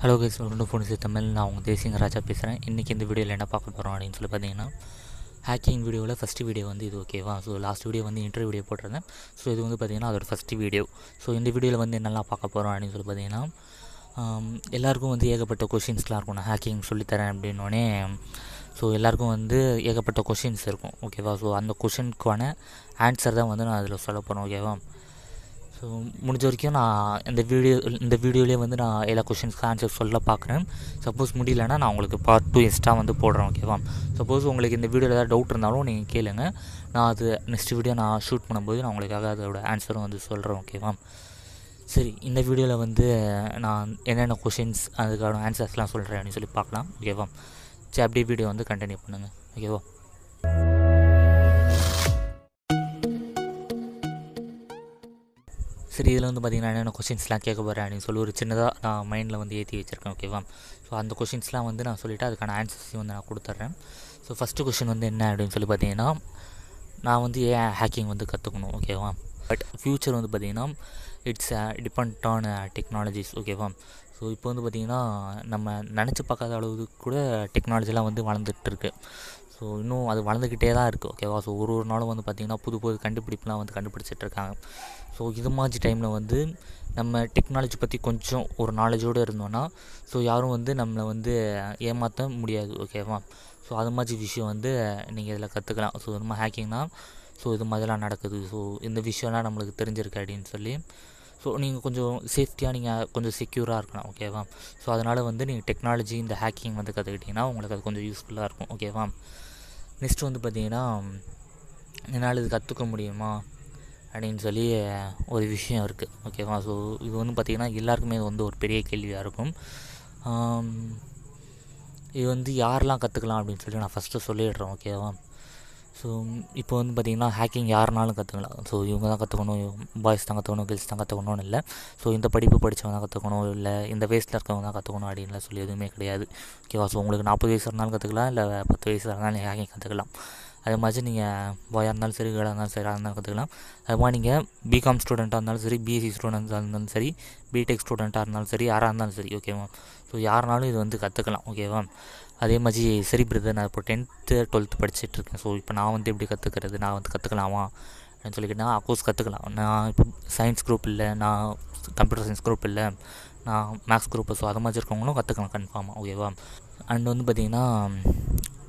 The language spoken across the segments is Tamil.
Hello guys, welcome to phone Tamil. நான் உங்கள் தேசிங்க ராஜா பேசுகிறேன். இன்றைக்கி இந்த வீடியோவில் என்ன பார்க்க போகிறோம் அப்படின்னு சொல்லி பார்த்தீங்கன்னா, ஹேக்கிங் வீடியோவில் ஃபஸ்ட்டு வீடியோ வந்து இது ஓகேவா. ஸோ லாஸ்ட் வீடியோ வந்து இன்டர்வியூ வீடியோ போட்டிருந்தேன். ஸோ இது வந்து பார்த்திங்கன்னா அதோட ஃபஸ்ட்டு வீடியோ. ஸோ இந்த வீடியோவில் வந்து என்னெல்லாம் பார்க்க போகிறோம் அப்படின்னு சொல்லி பார்த்தீங்கன்னா, எல்லாேருக்கும் வந்து ஏகப்பட்ட கொஷின்ஸ்லாம் இருக்கும். நான் ஹேக்கிங் சொல்லித்தரேன் அப்படின்னோடனே ஸோ எல்லாேருக்கும் வந்து ஏகப்பட்ட கொஷின்ஸ் இருக்கும் ஓகேவா. ஸோ அந்த கொஷினுக்கான ஆன்சர் தான் வந்து நான் அதில் சொல்ல போகிறேன் ஓகேவா. ஸோ முடிஞ்ச வரைக்கும் நான் இந்த வீடியோலேயே வந்து நான் எல்லா கொஷின்ஸ்க்கு ஆன்சர் சொல்ல பார்க்குறேன். சப்போஸ் முடியலன்னா நான் உங்களுக்கு பார்ட் 2 எக்ஸ்ட்ரா வந்து போடுறேன் ஓகேவா. சப்போஸ் உங்களுக்கு இந்த வீடியோவில் ஏதாவது டவுட் இருந்தாலும் நீங்கள் கேளுங்க. நான் அது நெக்ஸ்ட் வீடியோ நான் ஷூட் பண்ணும்போது நான் உங்களுக்காக அதோட ஆன்சரும் வந்து சொல்கிறேன் ஓகேவா. சரி, இந்த வீடியோவில் வந்து நான் என்னென்ன கொஷின்ஸ் அதுக்கான ஆன்சர்ஸ்லாம் சொல்கிறேன் அப்படின்னு சொல்லி பார்க்கலாம் ஓகேவா. சரி, அப்படியே வீடியோ வந்து கண்டினியூ பண்ணுங்கள் ஓகேவா. சரி, இதில் வந்து பார்த்திங்கன்னா என்னென்ன கொஷின்ஸ்லாம் கேட்க போகிறேன் அப்படின்னு சொல்லி ஒரு சின்னதாக நான் மைண்டில் வந்து ஏற்றி வச்சுருக்கேன் ஓகேவா. ஸோ அந்த கொஷின்ஸ்லாம் வந்து நான் சொல்லிவிட்டு அதுக்கான ஆன்சர்ஸையும் வந்து நான் கொடுத்துட்றேன். ஸோ ஃபஸ்ட்டு கொஷின் வந்து என்ன அப்படின்னு சொல்லி பார்த்தீங்கன்னா, நான் வந்து ஏன் ஹேக்கிங் வந்து கற்றுக்கணும் ஓகேவா. பட் ஃப்யூச்சர் வந்து பார்த்திங்கன்னா இட்ஸ் டிபெண்ட் ஆன் டெக்னாலஜிஸ் ஓகேவா. ஸோ இப்போ வந்து பார்த்திங்கன்னா நம்ம நினச்சி பார்க்காத அளவுக்கு கூட டெக்னாலஜிலாம் வந்து வளர்ந்துட்டுருக்கு. ஸோ இன்னும் அது வளர்ந்துக்கிட்டே தான் இருக்குது ஓகேவா. ஸோ ஒரு நாளும் வந்து பார்த்திங்கன்னா புது புது கண்டுபிடிப்புலாம் வந்து கண்டுபிடிச்சிட்ருக்காங்க. ஸோ இது மாதிரி டைமில் வந்து நம்ம டெக்னாலஜி பற்றி கொஞ்சம் ஒரு நாலேஜோடு இருந்தோன்னா ஸோ யாரும் வந்து நம்மளை வந்து ஏமாற்ற முடியாது ஓகேவா. ஸோ அது மாதிரி விஷயம் வந்து நீங்கள் இதில் கற்றுக்கலாம். ஸோ இது மாதிரி ஹேக்கிங்னா ஸோ இது மாதிரிலாம் நடக்குது. ஸோ இந்த விஷயம்லாம் நம்மளுக்கு தெரிஞ்சிருக்கு அப்படின்னு சொல்லி ஸோ நீங்கள் கொஞ்சம் சேஃப்டியாக நீங்கள் கொஞ்சம் செக்யூராக இருக்கலாம் ஓகேவா. ஸோ அதனால் வந்து நீங்கள் டெக்னாலஜி இந்த ஹேக்கிங் வந்து கற்றுக்கிட்டிங்கன்னா உங்களுக்கு அது கொஞ்சம் யூஸ்ஃபுல்லாக இருக்கும் ஓகேவா. நெக்ஸ்ட் வந்து பார்த்திங்கன்னா, என்னால் இது கற்றுக்க முடியுமா அப்படின்னு சொல்லி ஒரு விஷயம் இருக்குது ஓகேவா. ஸோ இது வந்து பார்த்திங்கன்னா எல்லாருக்குமே இது வந்து ஒரு பெரிய கேள்வியாக இருக்கும். இது வந்து யாரெல்லாம் கற்றுக்கலாம் அப்படின்னு சொல்லி நான் ஃபஸ்ட்டு சொல்லிடுறேன் ஓகேவா. ஸோ இப்போ வந்து பார்த்திங்கன்னா ஹேக்கிங் யாருனாலும் கற்றுக்கலாம். ஸோ இவங்க தான் கற்றுக்கணும், பாய்ஸ் தான் கற்றுக்கணும், கேர்ள்ஸ் தான் கற்றுக்கணும்னு இல்லை. ஸோ இந்த படிப்பு படித்தவங்க தான் கற்றுக்கணும், இல்லை இந்த வயசில் இருக்கவங்க தான் கற்றுக்கணும் அப்படின்லாம் சொல்லி எதுவுமே கிடையாது ஓகேவா. ஸோ உங்களுக்கு 40 வயசு இருந்தாலும் கற்றுக்கலாம், இல்லை 10 வயசு இருந்தாலும் நீங்கள் ஹேக்கிங் கற்றுக்கலாம். அதே மாதிரி நீங்கள் பாயாக இருந்தாலும் சரி, கேர்ளாக இருந்தாலும் சரி, இருந்தாலும் கற்றுக்கலாம். அது மாதிரி நீங்கள் பிகாம் ஸ்டூடெண்ட்டாக இருந்தாலும் சரி, பிஎஸ்சி ஸ்டூடெண்ட்டாக இருந்தாலும் சரி, பிடெக் ஸ்டூடெண்ட்டாக இருந்தாலும் சரி, யாராக இருந்தாலும் சரி ஓகேவா. ஸோ யாருனாலும் இது வந்து கற்றுக்கலாம் ஓகேவா. அதே மாதிரி சரி பிரதர், நான் இப்போ 10th 12th படிச்சுட்ருக்கேன். ஸோ இப்போ நான் வந்து எப்படி கற்றுக்கிறது, நான் வந்து கற்றுக்கலாமா அப்படின்னு சொல்லிக்கிட்டேன். அஃப்கோர்ஸ் கற்றுக்கலாம். நான் இப்போ சயின்ஸ் குரூப் இல்லை, நான் கம்ப்யூட்டர் சயின்ஸ் குரூப் இல்லை, நான் மேக்ஸ் குரூப்பு. ஸோ அது மாதிரி இருக்கவங்களும் கற்றுக்கலாம் கன்ஃபார்மாக ஓகேவா. அண்ட் வந்து பார்த்திங்கன்னா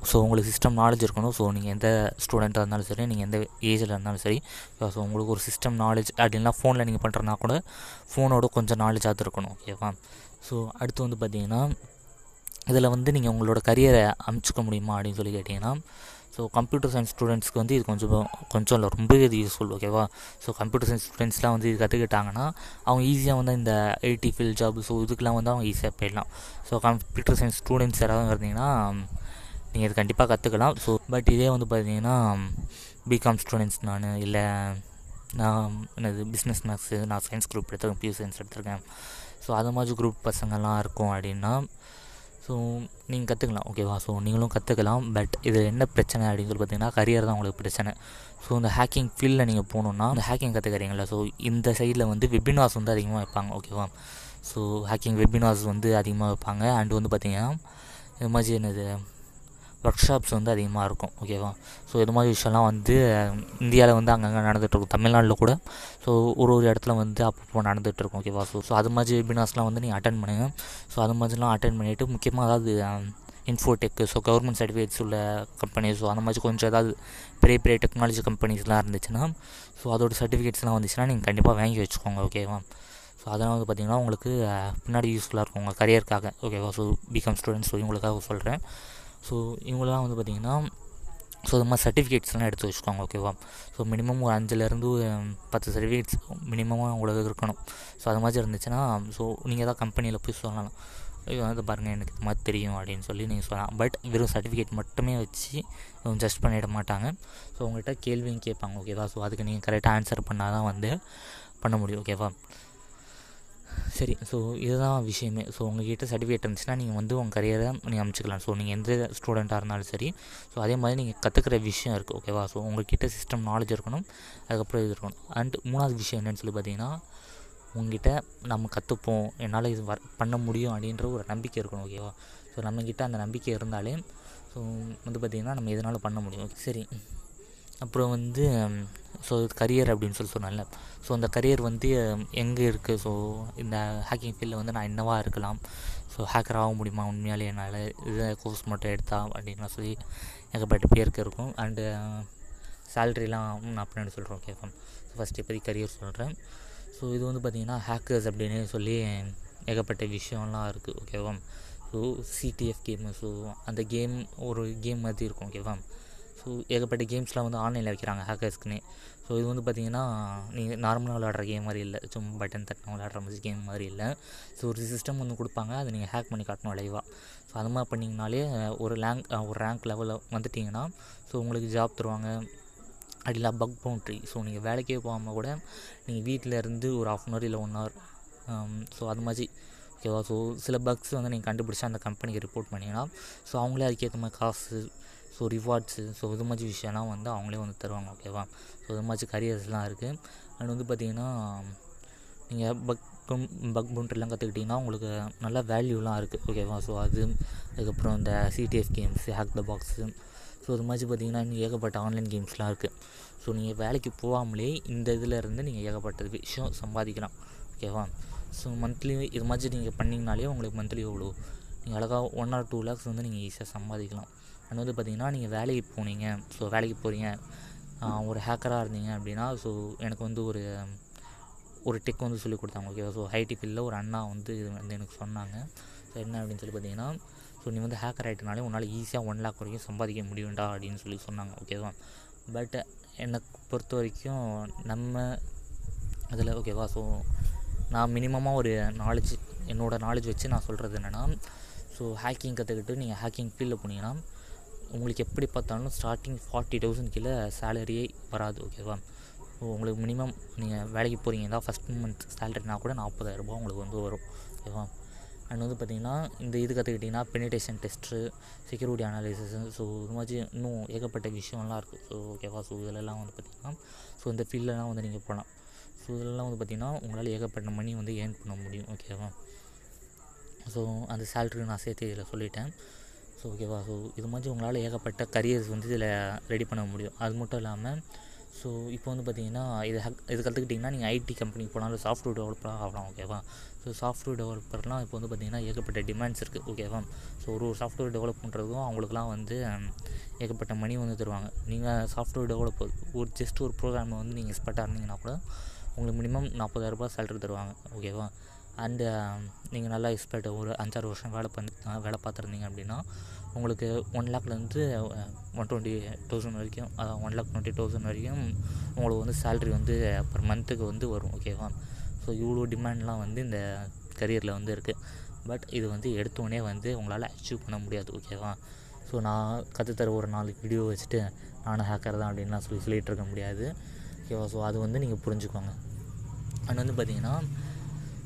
ஸோ உங்களுக்கு சிஸ்டம் நாலேஜ் இருக்கணும். ஸோ நீங்கள் எந்த ஸ்டூடெண்ட்டாக இருந்தாலும் சரி, நீங்கள் எந்த ஏஜில் இருந்தாலும் சரி, ஸோ உங்களுக்கு ஒரு சிஸ்டம் நாலேஜ் அப்படின்னா ஃபோனில் நீங்கள் பண்ணுறதுனா கூட ஃபோனோட கொஞ்சம் நாலேஜாக இருக்கணும் ஓகேவா. ஸோ அடுத்து வந்து பார்த்திங்கன்னா இதில் வந்து நீங்கள் உங்களோட கரியரை அமைச்சிக்க முடியுமா அப்படின்னு சொல்லி கேட்டிங்கன்னா, ஸோ கம்ப்யூட்டர் சயின்ஸ் ஸ்டூடெண்ட்ஸ்க்கு வந்து இது கொஞ்சம் இல்லை, ரொம்பவே இது யூஸ்ஃபுல் ஓகேவா. ஸோ கம்ப்யூட்டர் சயின்ஸ் ஸ்டூடெண்ட்ஸ்லாம் வந்து இது கற்றுக்கிட்டாங்கன்னா அவங்க ஈஸியாக வந்து இந்த ஐடி ஃபீல்ட் ஜாப் ஸோ இதுக்கெலாம் வந்து அவங்க ஈஸியாக போயிடலாம். ஸோ கம்ப்யூட்டர் சயின்ஸ் ஸ்டூடெண்ட்ஸ் யாராவது இருந்தீங்கன்னா நீங்கள் இது கண்டிப்பாக கற்றுக்கலாம். ஸோ பட் இதே வந்து பார்த்தீங்கன்னா பிகாம் ஸ்டூடெண்ட்ஸ் இல்லை நான் என்னது பிஸ்னஸ் மேக்ஸு, நான் சயின்ஸ் குரூப் எடுத்துருக்கேன், பியூ சயின்ஸ் எடுத்துருக்கேன். ஸோ அது மாதிரி குரூப் பசங்கள்லாம் இருக்கும் அப்படின்னா ஸோ நீங்கள் கற்றுக்கலாம் ஓகேவா. ஸோ நீங்களும் கற்றுக்கலாம். பட் இது என்ன பிரச்சனை அப்படின்னு சொல்லி பார்த்தீங்கன்னா கரியர் தான் உங்களுக்கு பிரச்சனை. ஸோ இந்த ஹேக்கிங் ஃபீல்டில் நீங்கள் போகணுன்னா இந்த ஹேக்கிங் கற்றுக்கிறீங்களா, ஸோ இந்த சைடில் வந்து வெபினார்ஸ் வந்து அதிகமாக வைப்பாங்க ஓகேவா. ஸோ ஹேக்கிங் வெபினார்ஸ் வந்து அதிகமாக வைப்பாங்க. அண்ட் வந்து பார்த்திங்கன்னா இது மாதிரி என்னது ஒர்க் ஷாப்ஸ் வந்து அதிகமாக இருக்கும் ஓகேவா. ஸோ இது மாதிரி விஷயம்லாம் வந்து இந்தியாவில் வந்து அங்கங்கே நடந்துகிட்ருக்கும், தமிழ்நாட்டில் கூட. ஸோ ஒரு இடத்துல வந்து அப்பப்போ நடந்துகிட்ருக்கும் ஓகேவா. ஸோ அது மாதிரி வெபினார்ஸ்லாம் வந்து நீங்கள் அட்டன் பண்ணுங்கள். ஸோ அது மாதிரிலாம் அட்டன் பண்ணிவிட்டு முக்கியமாக அதாவது இன்ஃபோடெக்கு, ஸோ கவர்மெண்ட் சர்டிஃபிகேட்ஸ் உள்ள கம்பெனிஸ், ஸோ அந்த மாதிரி கொஞ்சம் ஏதாவது பெரிய பெரிய டெக்னாலஜி கம்பெனிஸ்லாம் இருந்துச்சுன்னா ஸோ அதோட சர்டிஃபிகேட்ஸ்லாம் வந்துச்சுன்னா நீங்கள் கண்டிப்பாக வாங்கி வச்சுக்கோங்க ஓகேவா. ஸோ அதெல்லாம் வந்து பார்த்திங்கன்னா உங்களுக்கு பின்னாடி யூஸ்ஃபுல்லாக இருக்கும் உங்கள் கரியருக்காக ஓகேவா. ஸோ பிகாம் ஸ்டூடெண்ட்ஸ், ஸோ இவங்களுக்காக சொல்கிறேன். ஸோ இவங்களாம் வந்து பார்த்திங்கன்னா ஸோ இது மாதிரி சர்டிஃபிகேட்ஸ்லாம் எடுத்து வச்சுக்கோங்க ஓகேவா. ஸோ மினிமம் ஒரு 5லேருந்து 10 சர்டிஃபிகேட்ஸ் மினிமமாக உங்களுக்கு இருக்கணும். ஸோ அது மாதிரி இருந்துச்சுன்னா ஸோ நீங்கள் ஏதாவது கம்பெனியில் போய் சொல்லலாம், ஐயோ வந்து பாருங்கள் எனக்கு இது மாதிரி தெரியும் அப்படின்னு சொல்லி நீங்கள் சொல்லலாம். பட் வெறும் சர்டிஃபிகேட் மட்டுமே வச்சு ஜஸ்ட் பண்ணிட மாட்டாங்க. ஸோ உங்கள்கிட்ட கேள்வியும் கேட்பாங்க ஓகேவா. ஸோ அதுக்கு நீங்கள் கரெக்டாக ஆன்சர் பண்ணால் தான் வந்து பண்ண முடியும் ஓகேவா. சரி, ஸோ இதுதான் விஷயமே. ஸோ உங்கள்கிட்ட சர்டிஃபிகேட் இருந்துச்சுன்னா நீங்கள் வந்து உங்கள் கரியரை நீங்கள் அமைச்சிக்கலாம். ஸோ நீங்கள் எந்த ஸ்டூடெண்ட்டாக இருந்தாலும் சரி. ஸோ அதே மாதிரி நீங்கள் கற்றுக்கிற விஷயம் இருக்குது ஓகேவா. ஸோ உங்கள்கிட்ட சிஸ்டம் நாலேஜ் இருக்கணும், அதுக்கப்புறம் இது இருக்கணும். அண்ட் 3வது விஷயம் என்னென்னு சொல்லி பார்த்தீங்கன்னா உங்ககிட்ட நம்ம கற்றுப்போம், என்னால் இது பண்ண முடியும் அப்படின்ற ஒரு நம்பிக்கை இருக்கணும். ஓகேவா? ஸோ நம்மக்கிட்ட அந்த நம்பிக்கை இருந்தாலே ஸோ வந்து பார்த்திங்கன்னா நம்ம எதனாலும் பண்ண முடியும். சரி, அப்புறம் வந்து ஸோ கரியர் அப்படின்னு சொன்னேன்ல. ஸோ அந்த கரியர் வந்து எங்கே இருக்குது? ஸோ இந்த ஹேக்கிங் ஃபீல்டில் வந்து நான் என்னவாக இருக்கலாம்? ஸோ ஹேக்கர் ஆக முடியுமா உண்மையாலே என்னால்? இதை கோர்ஸ் மட்டும் எடுத்தா அப்படின்லாம் சொல்லி ஏகப்பட்ட பேருக்கு இருக்கும். அண்டு சேல்ரிலாம் நான் பின்னாடி சொல்கிறேன். Okay fame. ஸோ ஃபஸ்ட்டு இப்போதைக்கு கரியர் சொல்கிறேன். ஸோ இது வந்து பார்த்திங்கன்னா ஹேக்கர்ஸ் அப்படின்னு சொல்லி ஏகப்பட்ட விஷயம்லாம் இருக்குது. ஓகேவா? ஸோ சிடிஎஃப் கேமு, ஸோ அந்த ஒரு கேம் மாதிரி இருக்கும். ஓகேவா? ஸோ ஏகப்பட்ட கேம்ஸ்லாம் வந்து ஆன்லைனில் வைக்கிறாங்க ஹேக்கர்ஸ்க்குன்னே. ஸோ இது வந்து பார்த்திங்கன்னா நீங்கள் நார்மலாக விளையாடுற கேம் மாதிரி இல்லை, சும்மா பட்டன் தட்டினா விளையாடுற மாதிரி கேம் மாதிரி இல்லை. ஸோ ஒரு சிஸ்டம் வந்து கொடுப்பாங்க, அதை நீங்கள் ஹேக் பண்ணி காட்டணும் லைவாக. ஸோ அது மாதிரி பண்ணிங்கனாலே ஒரு ரேங்க் லெவலில் வந்துட்டிங்கன்னா ஸோ உங்களுக்கு ஜாப் தருவாங்க. அப்படிலாம் பக் பவுண்ட்ரி. ஸோ நீங்கள் வேலைக்கே போகாமல் கூட நீங்கள் வீட்டில் இருந்து ஒரு 1/2 hour இல்லை 1 hour ஸோ அது மாதிரி. ஓகேவா? ஸோ சில பக்ஸ் வந்து நீங்கள் கண்டுபிடிச்சா அந்த கம்பெனிக்கு ரிப்போர்ட் பண்ணிங்கன்னா ஸோ அவங்களே அதுக்கேற்ற மாதிரி காசு, ஸோ ரிவார்ட்ஸு, ஸோ இது மாதிரி விஷயம்லாம் வந்து அவங்களே வந்து தருவாங்க. ஓகேவா? ஸோ இது மாதிரி கரியர்ஸ்லாம் இருக்குது. அண்ட் வந்து பார்த்திங்கன்னா நீங்கள் பக் பவுண்ட்ரிலாம் கற்றுக்கிட்டிங்கன்னா உங்களுக்கு நல்லா வேல்யூலாம் இருக்குது. ஓகேவா? ஸோ அதுக்கப்புறம் இந்த சிடிஎஃப் கேம்ஸு, ஹேக் த பாக்ஸு, ஸோ இது மாதிரி பார்த்திங்கன்னா இன்னும் ஏகப்பட்ட ஆன்லைன் கேம்ஸ்லாம் இருக்குது. ஸோ நீங்கள் வேலைக்கு போகாமலே இந்த இதில் இருந்து நீங்கள் ஏகப்பட்ட விஷயம் சம்பாதிக்கலாம். ஓகேவா? ஸோ மந்த்லி இது மாதிரி நீங்கள் பண்ணிங்கனாலே உங்களுக்கு மந்த்லி எவ்வளோ நீங்கள் அழகாக 1 or 2 lakhs வந்து நீங்கள் ஈஸியாக சம்பாதிக்கலாம். அண்ட் வந்து பார்த்திங்கன்னா நீங்கள் வேலைக்கு போனீங்க, ஸோ வேலைக்கு போகிறீங்க, ஒரு ஹேக்கராக இருந்தீங்க அப்படின்னா ஸோ எனக்கு வந்து ஒரு டெக் வந்து சொல்லிக் கொடுத்தாங்க. ஓகேவா? ஸோ ஐடி ஃபீல்டில் ஒரு அண்ணா வந்து இது வந்து எனக்கு சொன்னாங்க. ஸோ என்ன அப்படின்னு சொல்லி பார்த்திங்கன்னா ஸோ நீ வந்து ஹேக்கர் ஆகிட்டனாலே உன்னால் ஈஸியாக 1 lakh வரைக்கும் சம்பாதிக்க முடியும்டா அப்படின்னு சொல்லி சொன்னாங்க. ஓகேவா? பட் என்னை பொறுத்த வரைக்கும் நம்ம அதில் ஓகேவா? ஸோ நான் மினிமமாக ஒரு என்னோடய நாலேஜ் வச்சு நான் சொல்கிறது என்னென்னா ஸோ ஹேக்கிங் கற்றுக்கிட்டு நீங்கள் ஹேக்கிங் ஃபீல்டில் போனீங்கன்னா உங்களுக்கு எப்படி பார்த்தாலும் ஸ்டார்டிங் 40,000 கீழே சேலரியே வராது. ஓகேவா? ஸோ உங்களுக்கு மினிமம் நீங்கள் வேலைக்கு போகிறீங்கன்னா ஃபஸ்ட் மந்த் சேலரினா கூட 40,000 உங்களுக்கு வந்து வரும். ஓகேவா? அண்ட் வந்து பார்த்திங்கன்னா இந்த இது கற்றுக்கிட்டிங்கன்னா பெனிடேஷன் டெஸ்ட்டு, செக்யூரிட்டி அனாலிசிஸு, ஸோ இது மாதிரி இன்னும் ஏகப்பட்ட விஷயம்லாம் இருக்குது. ஸோ ஓகேவா? ஸோ இதிலெல்லாம் வந்து பார்த்திங்கன்னா ஸோ இந்த ஃபீல்டெலாம் வந்து நீங்கள் போகலாம். ஸோ இதெல்லாம் வந்து பார்த்திங்கன்னா உங்களால் ஏகப்பட்ட மணி வந்து ஏர்ன் பண்ண முடியும். ஓகேவா? ஸோ அந்த சேலரி நான் சேர்த்து இதில் சொல்லிட்டேன். ஸோ ஓகேவா? ஸோ இது மாதிரி உங்களால் ஏகப்பட்ட கரியர்ஸ் வந்து இதில் ரெடி பண்ண முடியும். அது மட்டும் இல்லாமல் ஸோ இப்போ வந்து பார்த்திங்கன்னா இது கற்றுக்கிட்டிங்கன்னா நீங்கள் ஐடி கம்பெனிக்கு போனாலும் சாஃப்ட்வேர் டெவலப்பராக ஆகலாம். ஓகேவா? ஸோ சாஃப்ட்வேர் டெவலப்பர்லாம் இப்போ வந்து பார்த்திங்கன்னா ஏகப்பட்ட டிமாண்ட்ஸ் இருக்குது. ஓகேவா? ஸோ ஒரு சாஃப்ட்வேர் டெவலப் பண்ணுறதும் அவங்களுக்குலாம் வந்து ஏகப்பட்ட மணி வந்து தருவாங்க. நீங்கள் சாஃப்ட்வேர் டெவலப்பர் ஜஸ்ட் ஒரு ப்ரோக்ராமை வந்து நீங்கள் எக்ஸ்பர்ட்டாக இருந்தீங்கன்னா கூட உங்களுக்கு மினிமம் 40,000 சேலரி தருவாங்க. ஓகேவா? அண்டு நீங்கள் நல்லா எக்ஸ்பர்ட் ஒரு 5-6 வருஷம் வேலை பார்த்துருந்தீங்க அப்படின்னா உங்களுக்கு 1 lakhலேருந்து 120,000 வரைக்கும் 1,20,000 வரைக்கும் உங்களுக்கு வந்து சேல்ரி வந்து பர் மந்த்துக்கு வந்து வரும். ஓகேவா? ஸோ இவ்வளோ டிமாண்ட்லாம் வந்து இந்த கரியரில் வந்து இருக்குது. பட் இது வந்து எடுத்தோடனே வந்து உங்களால் அச்சீவ் பண்ண முடியாது. ஓகேவா? ஸோ நான் கற்றுத்தர ஒரு 4 வீடியோ வச்சுட்டு நானும் ஹேக்கர் தான் அப்படின்லாம் சொல்லிகிட்டு இருக்க முடியாது. ஓகேவா? ஸோ அது வந்து நீங்கள் புரிஞ்சுக்கோங்க. அண்ட் வந்து பார்த்திங்கன்னா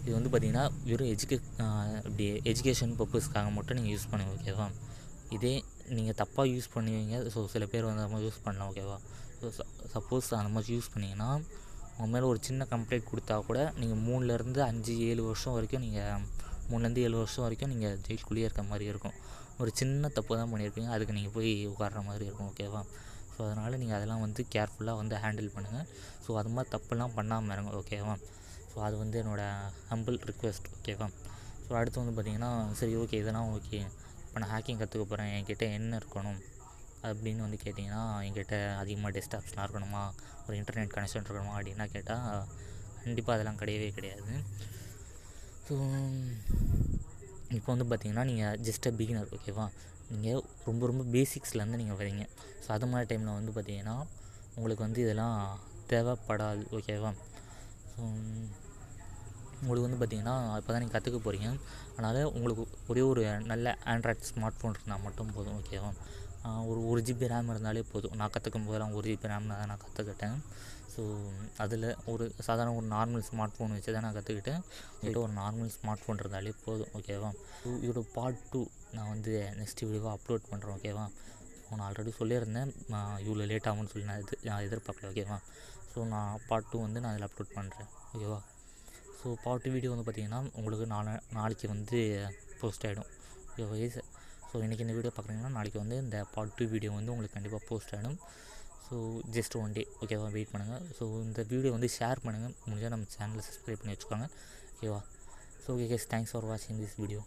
இது வந்து பார்த்திங்கன்னா வெறும் எஜுகேஷன் பர்பஸ்க்காக மட்டும் நீங்கள் யூஸ் பண்ணுங்கள். ஓகேவா? இதே நீங்கள் தப்பாக யூஸ் பண்ணுவீங்க. ஸோ சில பேர் வந்து அந்த மாதிரி யூஸ் பண்ணலாம். ஓகேவா? ஸோ சப்போஸ் அந்த மாதிரி யூஸ் பண்ணிங்கன்னா உங்கள் மேலே ஒரு சின்ன கம்ப்ளைண்ட் கொடுத்தா கூட நீங்கள் 3லேருந்து 5-7 வருஷம் வரைக்கும் நீங்கள் 3லேருந்து 7 வருஷம் வரைக்கும் நீங்கள் ஜெயிலுக்குள்ளேயே இருக்க மாதிரி இருக்கும். ஒரு சின்ன தப்பு தான் பண்ணியிருப்பீங்க, அதுக்கு நீங்கள் போய் உட்கார்ற மாதிரி இருக்கும். ஓகேவா? ஸோ அதனால் நீங்கள் அதெல்லாம் வந்து கேர்ஃபுல்லாக வந்து ஹேண்டில் பண்ணுங்கள். ஸோ அது மாதிரி தப்புலாம் பண்ணாமல் இருங்க. ஓகேவா? ஸோ அது வந்து என்னோடய ஹம்பிள் ரிக்வெஸ்ட். ஓகேவா? ஸோ அடுத்து வந்து பார்த்திங்கன்னா சரி ஓகே இதெல்லாம் ஓகே, இப்போ நான் ஹேக்கிங் கற்றுக்க போகிறேன், என்கிட்ட என்ன இருக்கணும் அப்படின்னு வந்து கேட்டிங்கன்னா என்கிட்ட அதிகமாக டெஸ்க்டாப்ஸ்லாம் இருக்கணுமா, ஒரு இன்டர்நெட் கனெக்ஷன் இருக்கணுமா அப்படின்னா கேட்டால் கண்டிப்பாக அதெல்லாம் கிடையவே கிடையாது. ஸோ இப்போ வந்து பார்த்திங்கன்னா நீங்கள் ஜஸ்ட் அ பிகினர். ஓகேவா? நீங்கள் ரொம்ப ரொம்ப பேசிக்ஸ்லேருந்து நீங்கள் வரீங்க. ஸோ அது மாதிரி டைமில் வந்து பார்த்திங்கன்னா உங்களுக்கு வந்து இதெல்லாம் தேவைப்படாது. ஓகேவா? ஸோ உங்களுக்கு வந்து பார்த்திங்கன்னா இப்போ தான் நீங்கள் கற்றுக்க போகிறீங்க. அதனால் உங்களுக்கு ஒரே ஒரு நல்ல ஆண்ட்ராய்ட் ஸ்மார்ட் ஃபோன் இருந்தால் மட்டும் போதும். ஓகேவா? ஒரு 1 GB ரேம் இருந்தாலே போதும். நான் கற்றுக்கும் போதெல்லாம் 1 GB ரேம் தான் நான் கற்றுக்கிட்டேன். ஸோ அதில் ஒரு சாதாரண ஒரு நார்மல் ஸ்மார்ட் ஃபோன் வச்சு தான் நான் கற்றுக்கிட்டேன். ஒரு நார்மல் ஸ்மார்ட் ஃபோன் இருந்தாலே போதும். ஓகேவா? இதோட பார்ட் 2 நான் வந்து நெக்ஸ்ட் வீடியோவாக அப்லோட் பண்ணுறேன். ஓகேவா? நான் ஆல்ரெடி சொல்லியிருந்தேன் இவ்வளோ லேட் ஆகும்னு சொல்லி நான் எதிர்பார்க்கல. ஓகேவா? ஸோ நான் பார்ட் 2 வந்து நான் அதில் அப்லோட் பண்ணுறேன். ஓகேவா? ஸோ பார்ட் 2 வீடியோ வந்து பார்த்திங்கன்னா உங்களுக்கு நாளைக்கு வந்து போஸ்ட் ஆகிடும். ஓகே. ஸோ இன்றைக்கி இந்த வீடியோ பார்க்குறீங்கன்னா நாளைக்கு வந்து இந்த பார்ட் 2 வீடியோ வந்து உங்களுக்கு கண்டிப்பாக போஸ்ட் ஆகிடும். ஸோ ஜஸ்ட் 1 டே ஓகேவா, வெயிட் பண்ணுங்கள். ஸோ இந்த வீடியோ வந்து ஷேர் பண்ணுங்கள், முடிஞ்சால் நம்ம சேனலை சப்ஸ்கிரைப் பண்ணி வச்சுக்கோங்க. ஓகேவா. So okay guys, thanks for வாட்சிங் திஸ் வீடியோ.